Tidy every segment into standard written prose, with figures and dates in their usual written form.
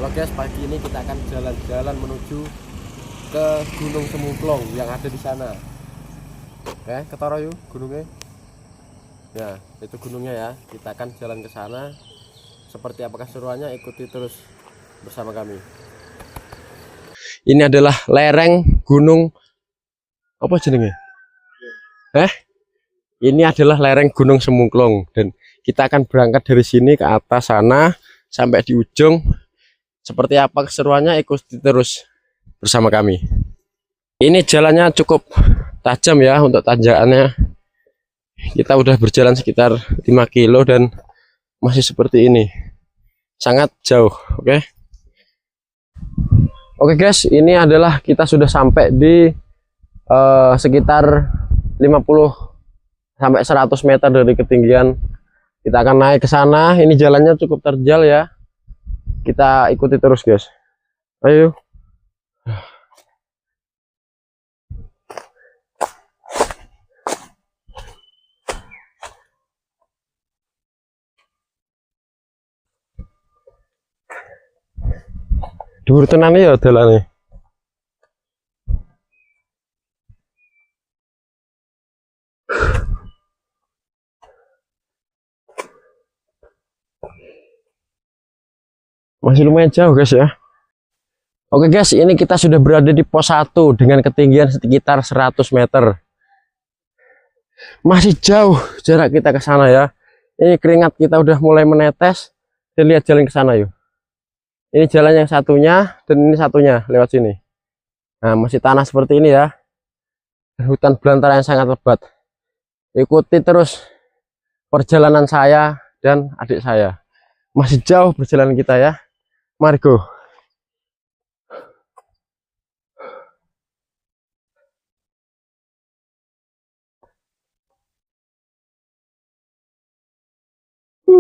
Halo guys, pagi ini kita akan jalan-jalan menuju ke Gunung Semungklong yang ada di sana. Oke, ketara yuk gunungnya. Ya, itu gunungnya ya. Kita akan jalan ke sana. Seperti apakah seruannya, ikuti terus bersama kami. Ini adalah lereng Gunung apa jenenge? Ini adalah lereng Gunung Semungklong dan kita akan berangkat dari sini ke atas sana sampai di ujung. Seperti apa keseruannya, ikuti terus bersama kami. Ini jalannya cukup tajam ya untuk tanjakannya. Kita udah berjalan sekitar 5 kilo dan masih seperti ini. Sangat jauh, oke. Oke guys, ini adalah kita sudah sampai di sekitar 50 sampai 100 meter dari ketinggian. Kita akan naik ke sana. Ini jalannya cukup terjal ya. Kita ikuti terus guys. Ayo. Dhuwur tenan ya dalane. Masih lumayan jauh guys ya. Oke guys, ini kita sudah berada di pos 1 dengan ketinggian sekitar 100 meter. Masih jauh jarak kita ke sana ya. Ini keringat kita udah mulai menetes. Kita lihat jalan ke sana yuk. Ini jalan yang satunya dan ini satunya lewat sini. Nah, masih tanah seperti ini ya. Hutan belantara yang sangat lebat. Ikuti terus perjalanan saya dan adik saya. Masih jauh perjalanan kita ya. Mari go.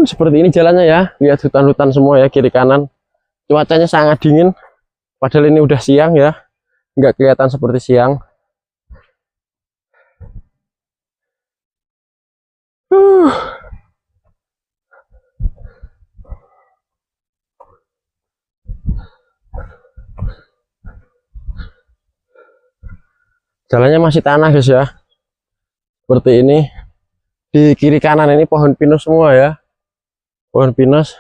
Seperti ini jalannya ya. Lihat hutan-hutan semua ya kiri kanan. Cuacanya sangat dingin. Padahal ini udah siang ya. Nggak kelihatan seperti siang. Jalannya masih tanah guys ya. Seperti ini. Di kiri kanan ini pohon pinus semua ya. Pohon pinus.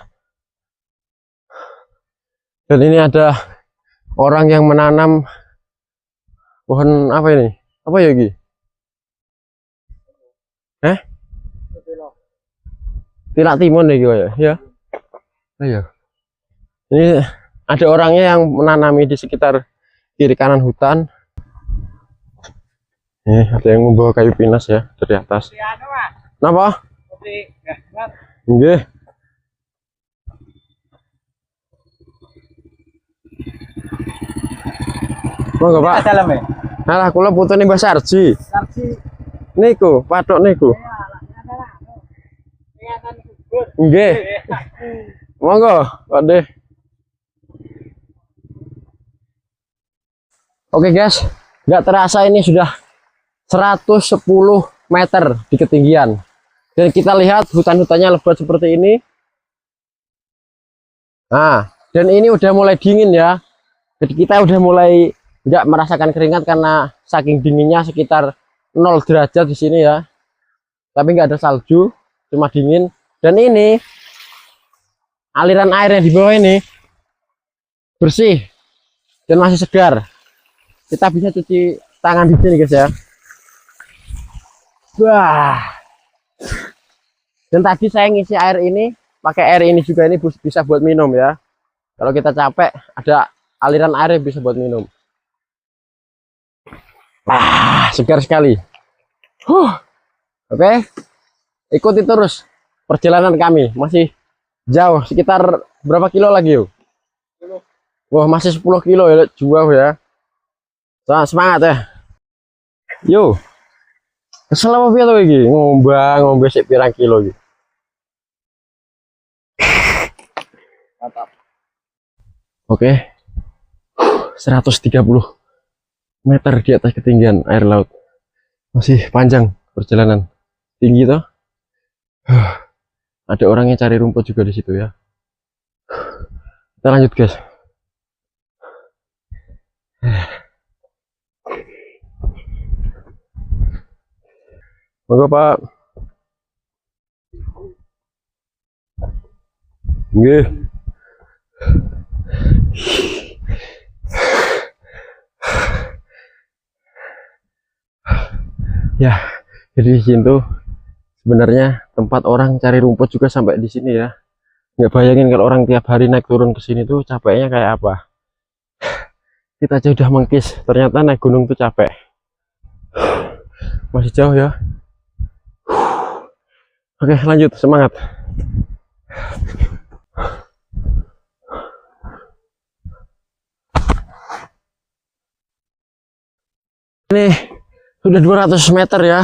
Dan ini ada orang yang menanam pohon apa ini? Apa ya Gi? Tilak timun ya. Ya. Ayo. Ini ada orangnya yang menanami di sekitar kiri kanan hutan. Ada yang membawa kayu pinus ya dari atas. Kenapa? Nggih. Monggo Pak. Alah kula putune Mbah Sarji. Niku, pathok niku. Nggih. Monggo, Pakde. Oke guys, nggak terasa ini sudah 110 meter di ketinggian. Dan kita lihat hutan-hutannya lebat seperti ini. Nah, dan ini udah mulai dingin ya. Jadi kita udah mulai nggak merasakan keringat karena saking dinginnya sekitar 0 derajat di sini ya. Tapi nggak ada salju, cuma dingin. Dan ini aliran air yang di bawah ini bersih dan masih segar. Kita bisa cuci tangan di sini guys ya. Wah. Dan tadi saya ngisi air ini pakai air ini juga, ini bisa buat minum ya. Kalau kita capek ada aliran air yang bisa buat minum. Segar sekali. Oke. Ikuti terus perjalanan kami. Masih jauh, sekitar berapa kilo lagi yuk? Wah, masih 10 kilo ya, jauh ya. Semangat ya. Yo. Kesel apa piye to iki? Ngombe sik pirang kilo iki. Mantap. Oke. 130 meter di atas ketinggian air laut. Masih panjang perjalanan. Tinggi toh. Ada orang yang cari rumput juga di situ ya. Kita lanjut guys. Monggo Pak. Nggih. Ya, jadi di sini tuh sebenarnya tempat orang cari rumput juga sampai di sini ya. Nggak bayangin kalau orang tiap hari naik turun ke sini tuh capeknya kayak apa. Kita aja udah mengkis, ternyata naik gunung tuh capek. Masih jauh ya. Oke, lanjut, semangat. Ini sudah 200 meter ya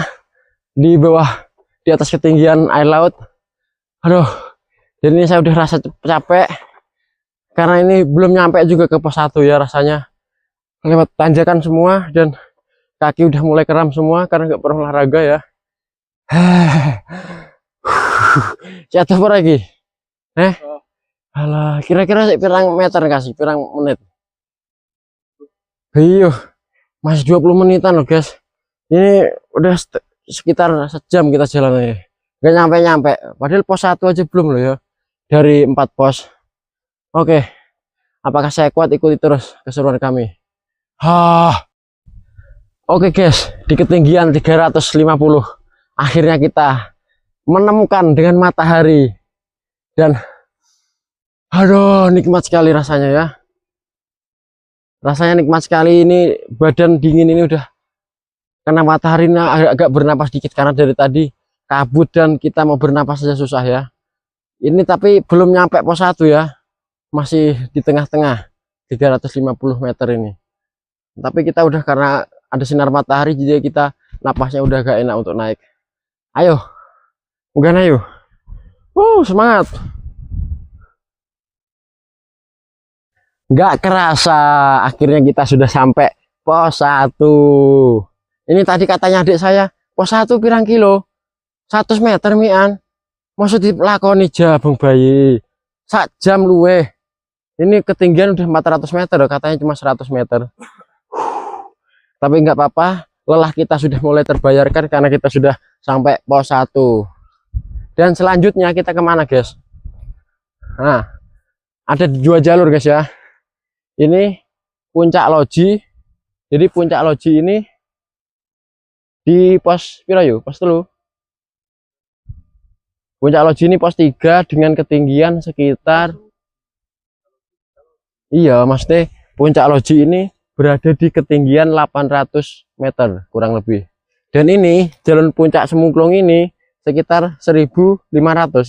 di bawah, di atas ketinggian air laut. Aduh, jadi ini saya udah rasa capek karena ini belum nyampe juga ke pos 1 ya, rasanya lewat tanjakan semua dan kaki udah mulai kram semua karena nggak pernah olahraga ya. Siapa apa lagi? Alah, kira-kira pirang meter kasih, pirang menit? Iya, masih 20 menitan loh guys. Ini udah sekitar sejam kita jalan aja. Nggak nyampe-nyampe. Padahal pos 1 aja belum loh ya. Dari 4 pos. Oke. Apakah saya kuat? Ikuti terus keseruan kami. Oke guys, di ketinggian 350 akhirnya kita menemukan dengan matahari. Dan aduh, nikmat sekali rasanya ya. Rasanya nikmat sekali, ini badan dingin ini udah karena matahari agak bernapas dikit karena dari tadi kabut dan kita mau bernapas saja susah ya. Ini tapi belum nyampe pos 1 ya. Masih di tengah-tengah 350 meter ini. Tapi kita udah karena ada sinar matahari jadi kita napasnya udah gak enak untuk naik. Ayo. Bukan ayo. Semangat. Nggak kerasa akhirnya kita sudah sampai pos 1. Ini tadi katanya adik saya pos 1 pirang kilo 100 meter mian, maksud dilakoni jabang bayi sak jam luwe. Ini ketinggian udah 400 meter katanya cuma 100 meter. Tapi nggak apa-apa, lelah kita sudah mulai terbayarkan karena kita sudah sampai pos 1. Dan selanjutnya kita kemana guys? Nah, ada 2 jalur guys ya. Ini puncak loji. Jadi puncak loji ini di pos pirayu, pos 3. Puncak loji ini pos 3 dengan ketinggian sekitar, iya maksudnya puncak loji ini berada di ketinggian 800 meter kurang lebih. Dan ini jalan puncak Semungklung ini sekitar 1500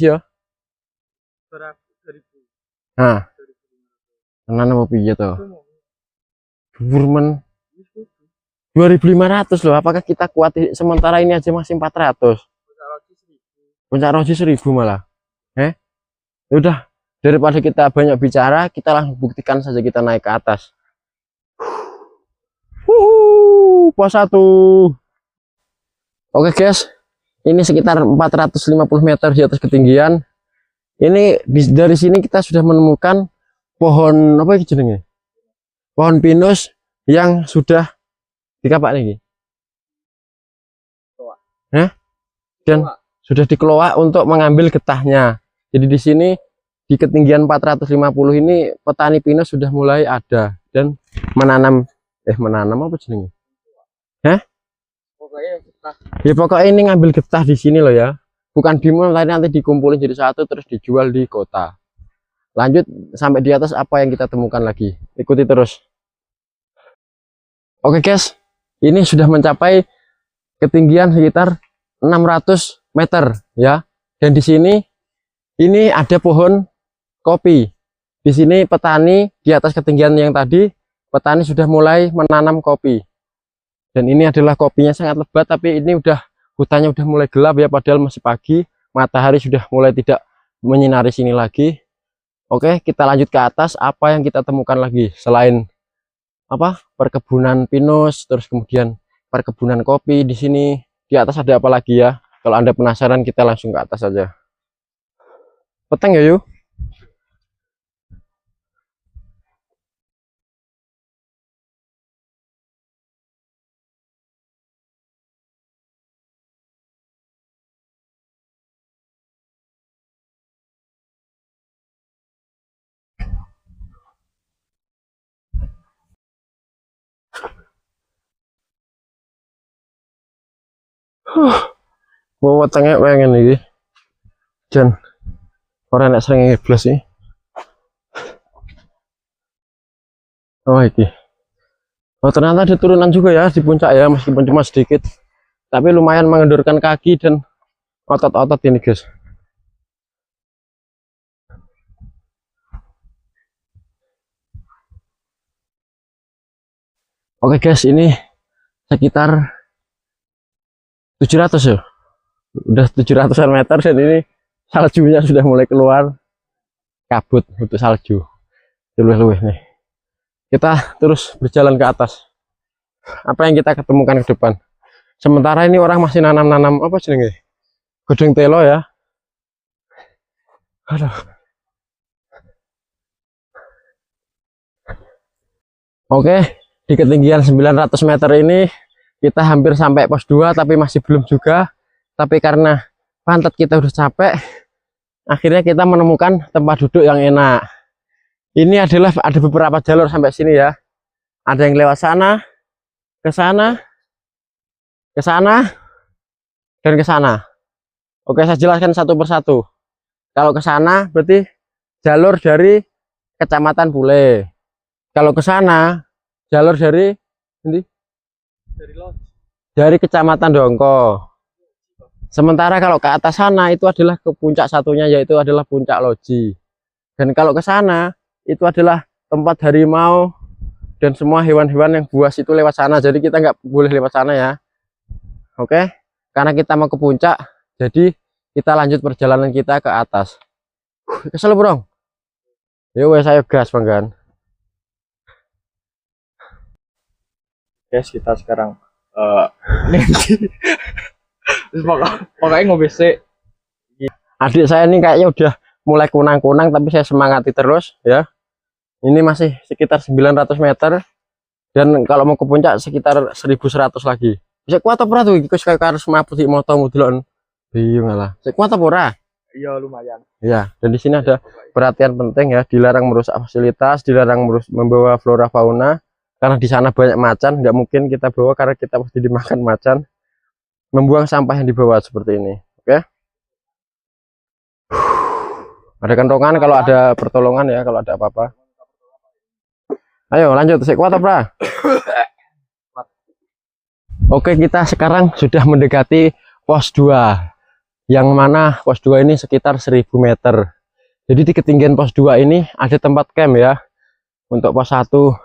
ya. Nah, tenan apa piye to? Burmen 2500 loh. Apakah kita kuat sementara ini aja masih 400? Puncak loji 1000 malah. Udah, daripada kita banyak bicara, kita langsung buktikan saja kita naik ke atas. Pos 1. Oke guys, ini sekitar 450 meter di atas ketinggian. Ini dari sini kita sudah menemukan pohon apa ini jenenge? Pohon pinus yang sudah dikapak nih. Dan sudah dikelola untuk mengambil getahnya. Jadi di sini di ketinggian 450 ini petani pinus sudah mulai ada dan menanam apa jenenge? Ya pokoknya ini ngambil getah di sini loh ya. Bukan dimulai nanti dikumpulin jadi satu terus dijual di kota. Lanjut sampai di atas apa yang kita temukan lagi. Ikuti terus. Oke guys, ini sudah mencapai ketinggian sekitar 600 meter ya. Dan di sini ini ada pohon kopi. Di sini petani di atas ketinggian yang tadi, petani sudah mulai menanam kopi. Dan ini adalah kopinya sangat lebat, tapi ini udah hutannya udah mulai gelap ya, padahal masih pagi, matahari sudah mulai tidak menyinari sini lagi. Oke, kita lanjut ke atas. Apa yang kita temukan lagi selain apa? Perkebunan pinus, terus kemudian perkebunan kopi di sini. Di atas ada apa lagi ya? Kalau Anda penasaran, kita langsung ke atas aja. Peteng ya yuk. Mau wetenge pengen iki. Jan ora nek sering ngeblas sih. Oh iki. Oh ternyata ada turunan juga ya di puncak ya, meskipun cuma sedikit. Tapi lumayan mengendurkan kaki dan otot-otot ini guys. Oke guys, ini sekitar 700 ya. Udah 700-an meter dan ini saljunya sudah mulai keluar. Kabut untuk salju. Luwih-luwih nih. Kita terus berjalan ke atas. Apa yang kita ketemukan ke depan. Sementara ini orang masih nanam-nanam apa jenenge? Godong telo ya. Aduh. Oke, di ketinggian 900 meter ini kita hampir sampai pos 2 tapi masih belum juga. Tapi karena pantat kita udah capek, akhirnya kita menemukan tempat duduk yang enak. Ini adalah ada beberapa jalur sampai sini ya. Ada yang lewat sana, ke sana, ke sana, dan ke sana. Oke, saya jelaskan satu persatu. Kalau ke sana berarti jalur dari Kecamatan Pule. Kalau ke sana jalur dari ini dari Kecamatan Dongko. Sementara kalau ke atas sana itu adalah ke puncak satunya, yaitu adalah Puncak Loji. Dan kalau ke sana itu adalah tempat harimau dan semua hewan-hewan yang buas itu lewat sana. Jadi kita nggak boleh lewat sana ya. Oke, karena kita mau ke puncak, jadi kita lanjut perjalanan kita ke atas. Kesel bro. Yo wes ayo gas banggan. Guys, kita sekarang pokoknya ngobese. Adik saya ini kayaknya udah mulai kunang-kunang, tapi saya semangati terus ya. Ini masih sekitar 900 meter dan kalau mau ke puncak sekitar 1100 lagi. Bisa kuat apa ora tuh iki kayak harus mabut motomu delok. Bingung lah. Bisa kuat apa ora? Iya, lumayan. Ya, dan di sini ada perhatian penting ya, dilarang merusak fasilitas, dilarang membawa flora fauna karena di sana banyak macan, nggak mungkin kita bawa karena kita pasti dimakan macan. Membuang sampah yang dibawa seperti ini. Oke. Ada kantongan kalau ada pertolongan ya, kalau ada apa-apa. Ayo lanjut, saya kuat apa? Oke, kita sekarang sudah mendekati pos 2. Yang mana pos 2 ini sekitar 1000 meter. Jadi di ketinggian pos 2 ini ada tempat camp ya. Untuk pos 1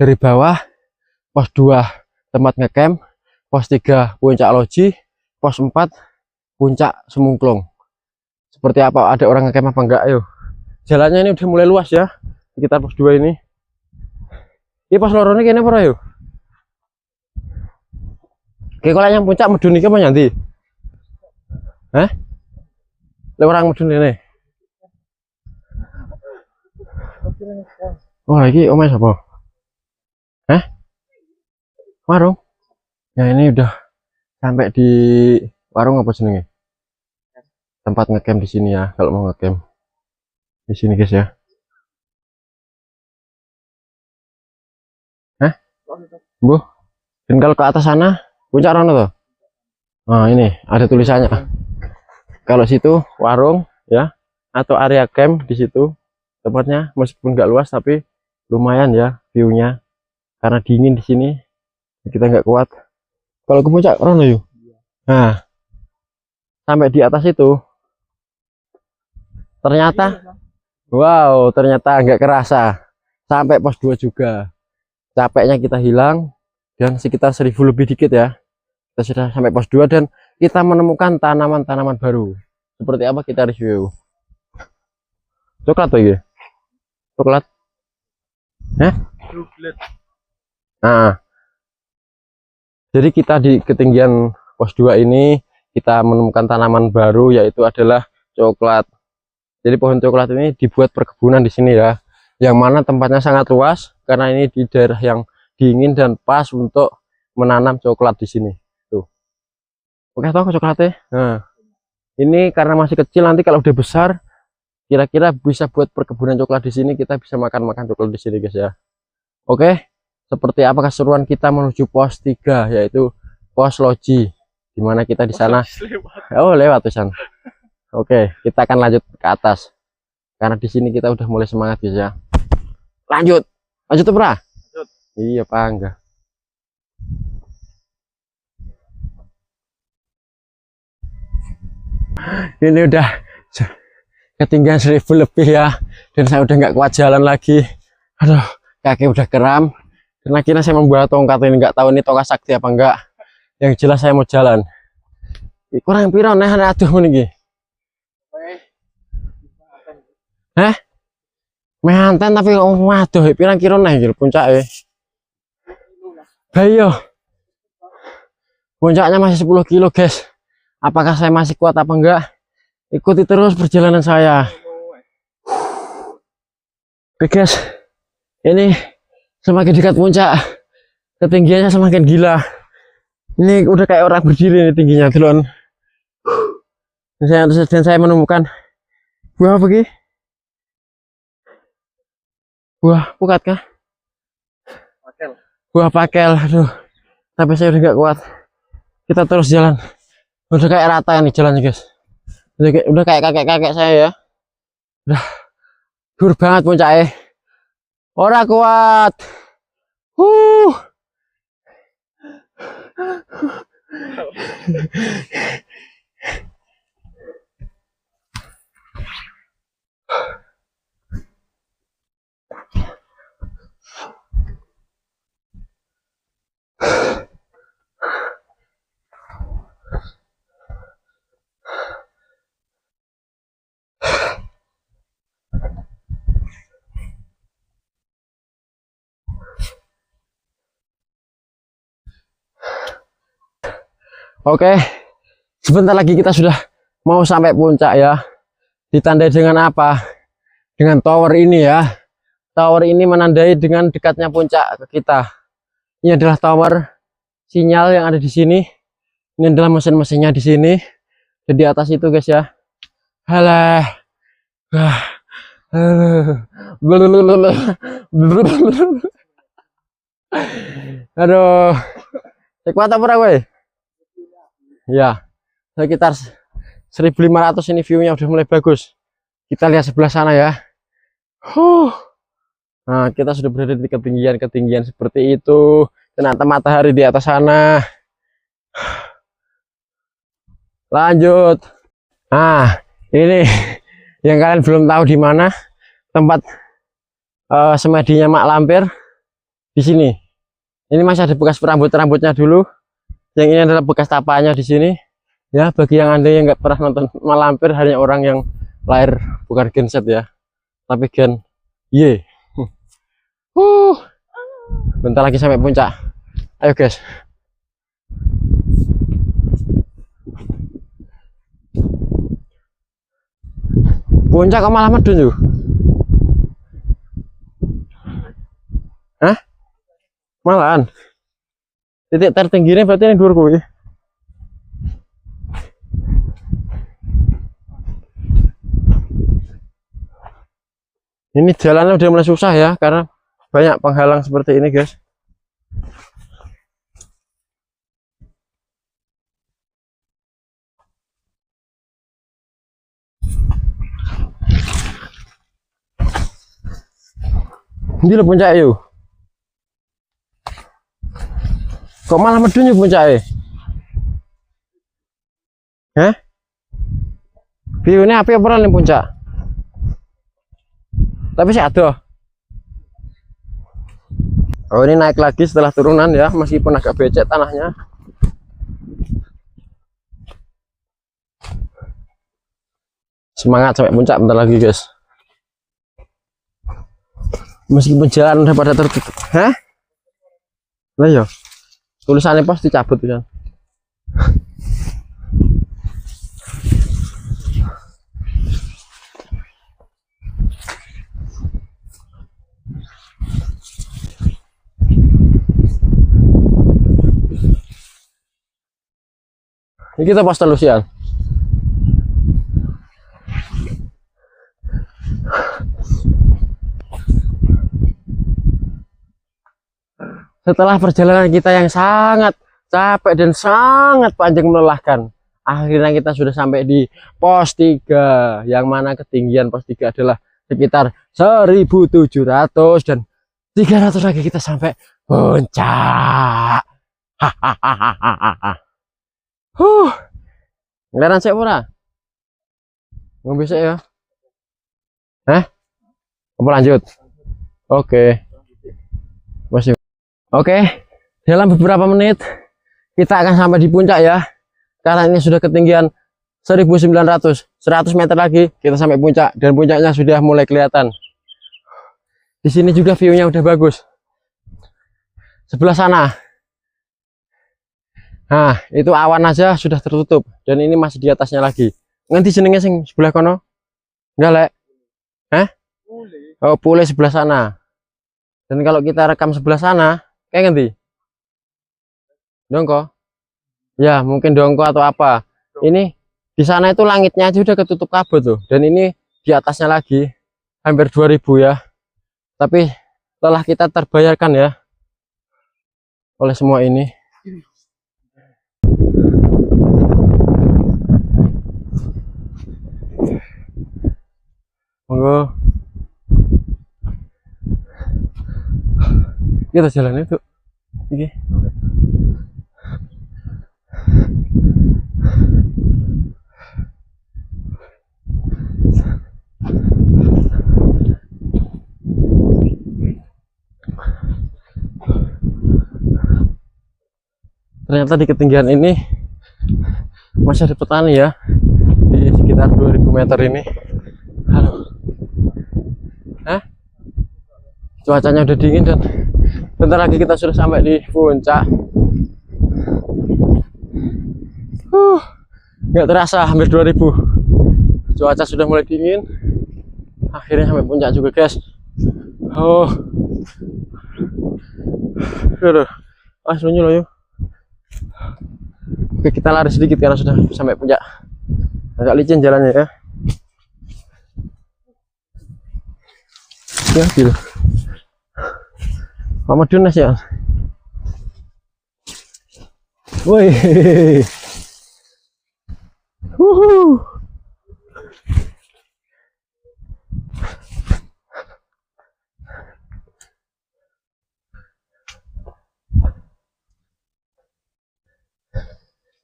dari bawah, pos 2 tempat ngecamp, pos 3 Puncak Loji, pos 4 Puncak Semungklung. Seperti apa, ada orang ngecamp apa enggak? Ayo. Jalannya ini udah mulai luas ya, sekitar pos 2 ini. Ini pos lorone kene apa yo? Oke, kalau yang puncak medun iki apa nanti? Hah? Lek orang medun ini. Oh, iki omahe sapa? Hah? Warung? Ya ini udah sampai di warung apa jenenge? Tempat ngecamp di sini ya, kalau mau ngecamp. Di sini guys ya. Hah? Bu. Dan kalau ke atas sana puncak rono tuh. Nah, ini ada tulisannya. Kalau situ warung ya atau area camp di situ. Tempatnya meskipun nggak luas tapi lumayan ya view-nya. Karena dingin di sini. Kita nggak kuat. Kalau ke puncak rono yuk. Nah, sampai di atas itu ternyata wow, ternyata nggak kerasa sampai pos 2 juga. Capeknya kita hilang dan sekitar 1000 lebih dikit ya. Kita sudah sampai pos 2 dan kita menemukan tanaman-tanaman baru. Seperti apa kita review. Coklat tuh ya? Coklat. Hah? Nah, jadi kita di ketinggian pos 2 ini kita menemukan tanaman baru, yaitu adalah coklat. Jadi pohon coklat ini dibuat perkebunan di sini ya, yang mana tempatnya sangat luas karena ini di daerah yang dingin dan pas untuk menanam coklat di sini. Tuh. Oke, toh coklatnya. Nah, ini karena masih kecil, nanti kalau udah besar kira-kira bisa buat perkebunan coklat di sini, kita bisa makan coklat di sini guys ya. Oke, seperti apa keseruan kita menuju pos 3, yaitu pos Loji. Dimana kita di sana. Lewat. Oh, lewat tuh sana. Oke, kita akan lanjut ke atas. Karena di sini kita udah mulai semangat guys ya. Lanjut. Lanjut tuh, Bra. Lanjut. Iya, Pak, enggak. Ini udah ketinggian 1000 lebih ya, dan saya udah nggak kuat jalan lagi. Aduh, kaki udah kram. Dan akhirnya saya membawa tongkat ini, nggak tahu ini tongkat sakti apa enggak. Yang jelas saya mau jalan. Kurang piro nah aduh ini. Hah? Mantan tapi waduh pirang kira nah iki puncake. Bayo. Puncaknya masih 10 kilo, guys. Apakah saya masih kuat apa enggak? Ikuti terus perjalanan saya. Oke, guys. Ini semakin dekat puncak, ketinggiannya semakin gila. Ini udah kayak orang berdiri nih tingginya, Delon. Dan saya menemukan buah apa ki? Buah pukat kah? Pakel. Buah pakel. Aduh, tapi saya udah nggak kuat. Kita terus jalan. Udah kayak rata nih jalannya, guys. Udah kayak kakek-kakek saya ya. Udah dur banget puncaknya. Ora kuat. Oke, sebentar lagi kita sudah mau sampai puncak ya. Ditandai dengan apa? Dengan tower ini ya. Tower ini menandai dengan dekatnya puncak ke kita. Ini adalah tower sinyal yang ada di sini. Ini adalah mesin-mesinnya di sini. Dan di atas itu, guys ya. Halah. Aduh. Kuat apa gue? Ya, sekitar 1500 ini view-nya udah mulai bagus. Kita lihat sebelah sana ya. Nah, kita sudah berada di ketinggian seperti itu. Ternyata matahari di atas sana. Lanjut. Nah, ini yang kalian belum tahu di mana tempat semedinya Mak Lampir di sini. Ini masih ada bekas rambutnya dulu. Yang ini adalah bekas tapanya di sini. Ya, bagi yang Anda yang nggak pernah nonton Mak Lampir, hanya orang yang lahir bukan genset ya, tapi gen Y. Bentar lagi sampai puncak. Ayo, guys. Puncak kok malah medun yuk. Hah? Malahan. Titik tertingginya berarti ini dhuwur kuwi. Ini jalannya udah mulai susah ya, karena banyak penghalang seperti ini, guys. Ini loh puncak yuk. Kok malah medun yuk puncaknya? Hah? View ini api apa nih puncak? Tapi sih ada. Oh, ini naik lagi setelah turunan ya, meskipun agak becek tanahnya. Semangat sampai puncak bentar lagi, guys. Meskipun jalan udah pada tertutup. Hah? Lah ya. Tulisannya pasti cabut kan. Ini kita pas telusian. Setelah perjalanan kita yang sangat capek dan sangat panjang melelahkan. Akhirnya kita sudah sampai di pos 3, yang mana ketinggian pos 3 adalah sekitar 1700 dan 300 lagi kita sampai puncak. Hahaha. Ngeliatan saya ora? Ngombe sik ya. Apa lanjut? Oke. Masih. Oke. Dalam beberapa menit kita akan sampai di puncak ya. Karena ini sudah ketinggian 1900, 100 meter lagi kita sampai puncak dan puncaknya sudah mulai kelihatan. Di sini juga view-nya udah bagus. Sebelah sana. Nah, itu awan aja sudah tertutup dan ini masih di atasnya lagi. Nanti jenenge sing sebelah kono? Enggak, Lek. Oh, pule sebelah sana. Dan kalau kita rekam sebelah sana, kayak nanti dongko. Ya, mungkin dongko atau apa. Ini di sana itu langitnya aja udah ketutup kabut tuh. Dan ini di atasnya lagi hampir 2000 ya. Tapi lelah kita terbayarkan ya oleh semua ini. Monggo. Kita jalan itu. Iki. Ternyata di ketinggian ini masih ada petani ya, di sekitar 2000 meter ini. Halo. Cuacanya udah dingin dan bentar lagi kita sudah sampai di puncak. Nggak terasa hampir 2000. Cuaca sudah mulai dingin. Akhirnya sampai puncak juga guys. Senyum loh yuk. Oke, kita lari sedikit karena sudah sampai puncak. Agak licin jalannya ya. Ya, gitu. Mama Dunas ya. Woi.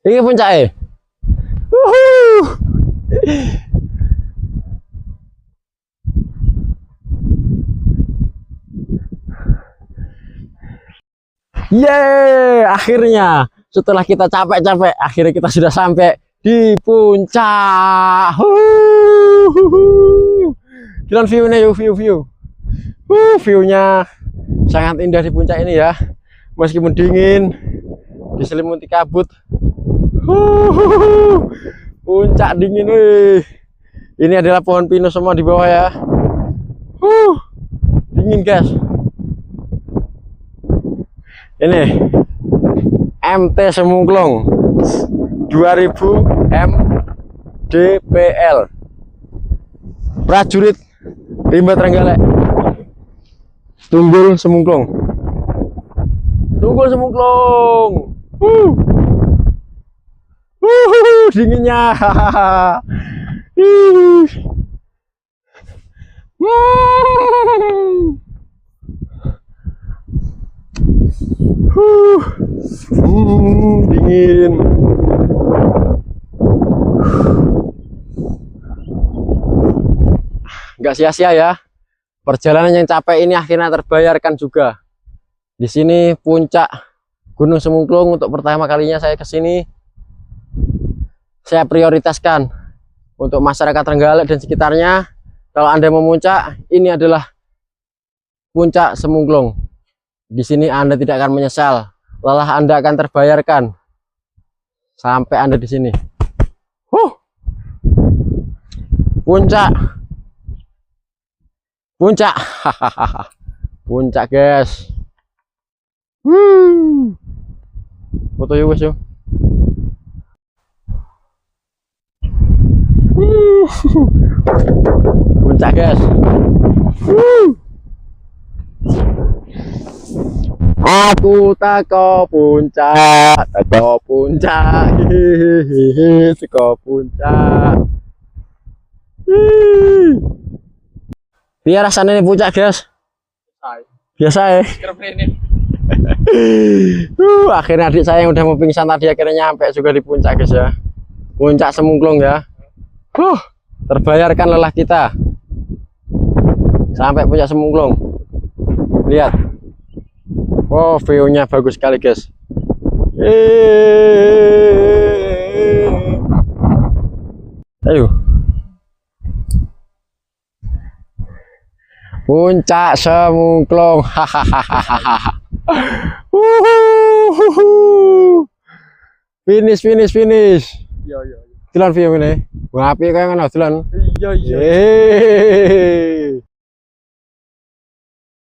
Ini puncaknya. Yeay, akhirnya setelah kita capek-capek, akhirnya kita sudah sampai di puncak. Jalan view-nya yuk, view. View-nya sangat indah di puncak ini ya. Meskipun dingin, diselimuti kabut. Puncak dingin wih. Ini adalah pohon pinus semua di bawah ya. Dingin guys. Ini MT Semungklung 2000 mdpl, prajurit Rimba Trenggalek. Tunggul Semungklung. Dinginnya. Dingin. Nggak sia-sia ya. Perjalanan yang capek ini akhirnya terbayarkan juga. Di sini puncak Gunung Semungklung untuk pertama kalinya saya ke sini. Saya prioritaskan untuk masyarakat Trenggalek dan sekitarnya. Kalau Anda mau puncak, ini adalah puncak Semungklung. Di sini Anda tidak akan menyesal. Lelah Anda akan terbayarkan sampai Anda di sini. Puncak. Puncak guys. Foto yuk guys yuk. Puncak guys. Aku teko puncak, hihihi, teko puncak. Biar rasanya ini puncak, guys. Biasa ya. Akhirnya adik saya yang udah mau pingsan tadi akhirnya nyampe juga di puncak, guys ya. Puncak Semungklung ya. Terbayarkan lelah kita. Sampai puncak Semungklung. Lihat. Oh, view-nya bagus sekali, guys. Ayo. Puncak Semungklung. Hahaha. Finish. Iya. Jalan view ini. Ngapi kayak ngono jalan. Iya. Yeay.